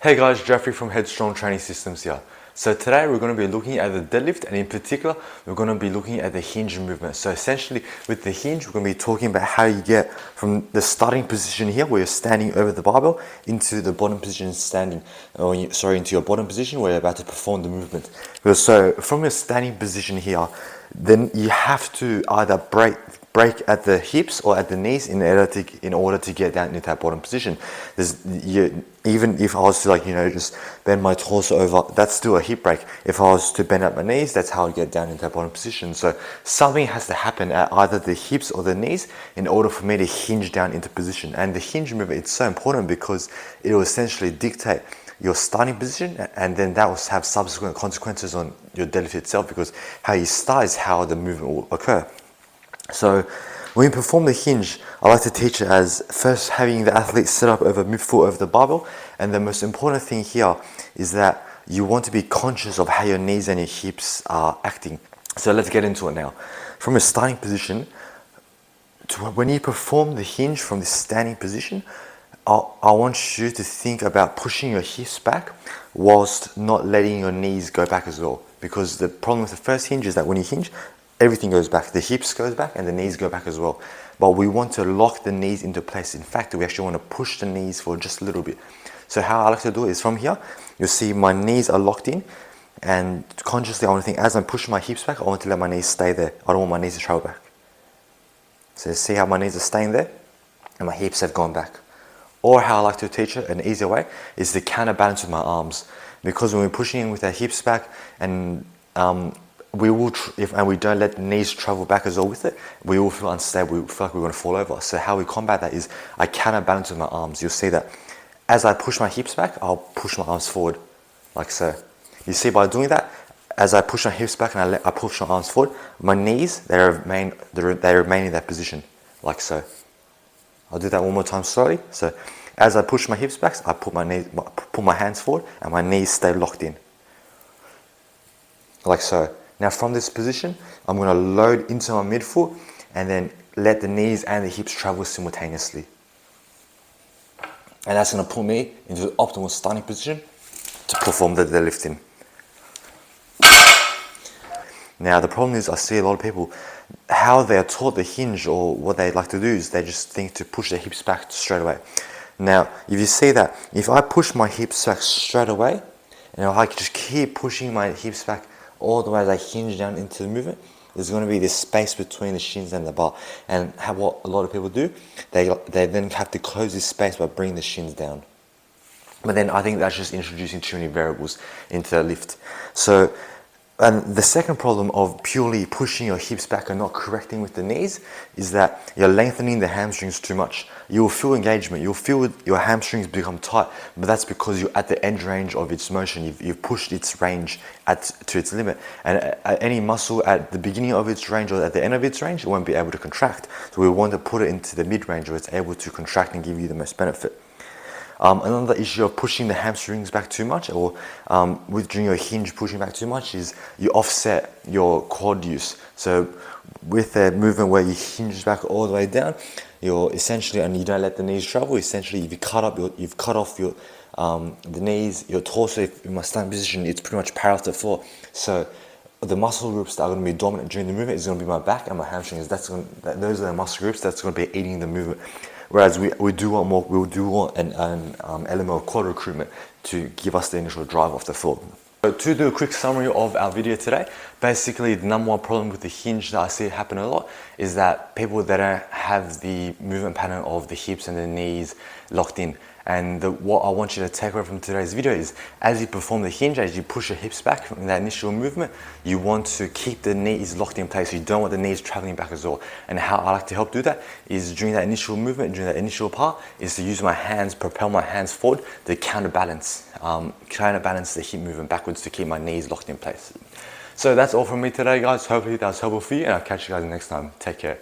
Hey guys, Jeffrey from Headstrong Training Systems here. So today we're going to be looking at the deadlift, and in particular we're going to be looking at the hinge movement. So essentially with the hinge we're going to be talking about how you get from the starting position here where you're standing over the barbell into the bottom position into your bottom position where you're about to perform the movement. So from your standing position here, then you have to either break at the hips or at the knees in order to get down into that bottom position. Even if I was to just bend my torso over, that's still a hip break. If I was to bend at my knees, that's how I get down into that bottom position. So something has to happen at either the hips or the knees in order for me to hinge down into position. And the hinge movement, it's so important because it will essentially dictate your starting position, and then that will have subsequent consequences on your deadlift itself, because how you start is how the movement will occur. So when you perform the hinge, I like to teach it as first having the athlete sit up over midfoot over the barbell, and the most important thing here is that you want to be conscious of how your knees and your hips are acting. So let's get into it now. From a starting position, when you perform the hinge from the standing position, I want you to think about pushing your hips back whilst not letting your knees go back as well. Because the problem with the first hinge is that when you hinge, everything goes back. The hips goes back and the knees go back as well. But we want to lock the knees into place. In fact, we actually want to push the knees for just a little bit. So how I like to do it is from here, you'll see my knees are locked in, and consciously I want to think as I'm pushing my hips back, I want to let my knees stay there. I don't want my knees to travel back. So see how my knees are staying there and my hips have gone back. Or how I like to teach it, an easier way, is to counterbalance with my arms. Because when we're pushing in with our hips back and we don't let the knees travel back as well with it, we will feel unstable, we feel like we're going to fall over. So how we combat that is I counterbalance with my arms. You'll see that as I push my hips back, I'll push my arms forward, like so. You see, by doing that, as I push my hips back and I push my arms forward, my knees, they remain in that position, like so. I'll do that one more time slowly. So as I push my hips back, I put my hands forward and my knees stay locked in, like so. Now from this position, I'm going to load into my midfoot and then let the knees and the hips travel simultaneously. And that's going to put me into the optimal starting position to perform the deadlifting. Now the problem is I see a lot of people, how they are taught the hinge, or what they like to do is they just think to push their hips back straight away. Now if you see that, if I push my hips back straight away, and I just keep pushing my hips back all the way as I hinge down into the movement, there's going to be this space between the shins and the bar. And what a lot of people do, they then have to close this space by bringing the shins down. But then I think that's just introducing too many variables into the lift. So, and the second problem of purely pushing your hips back and not correcting with the knees is that you're lengthening the hamstrings too much. You'll feel engagement, you'll feel your hamstrings become tight, but that's because you're at the end range of its motion. You've pushed its range to its limit. And any muscle at the beginning of its range or at the end of its range, it won't be able to contract. So we want to put it into the mid-range where it's able to contract and give you the most benefit. Another issue of pushing the hamstrings back too much, or during your hinge pushing back too much, is you offset your quad use. So with the movement where you hinge back all the way down, you're essentially, and you don't let the knees travel, essentially you've cut off your the knees, your torso. In my standing position, it's pretty much parallel to the floor. So the muscle groups that are going to be dominant during the movement is going to be my back and my hamstrings. Those are the muscle groups that's going to be aiding the movement. Whereas we do want an element of quad recruitment to give us the initial drive off the floor. So to do a quick summary of our video today, basically the number one problem with the hinge that I see happen a lot is that people that don't have the movement pattern of the hips and the knees locked in. And what I want you to take away from today's video is, as you perform the hinge, as you push your hips back in that initial movement, you want to keep the knees locked in place. You don't want the knees traveling back as well. And how I like to help do that is during that initial movement, during that initial part, is to use my hands, propel my hands forward to counterbalance the hip movement backwards to keep my knees locked in place. So that's all from me today, guys. Hopefully that was helpful for you, and I'll catch you guys next time. Take care.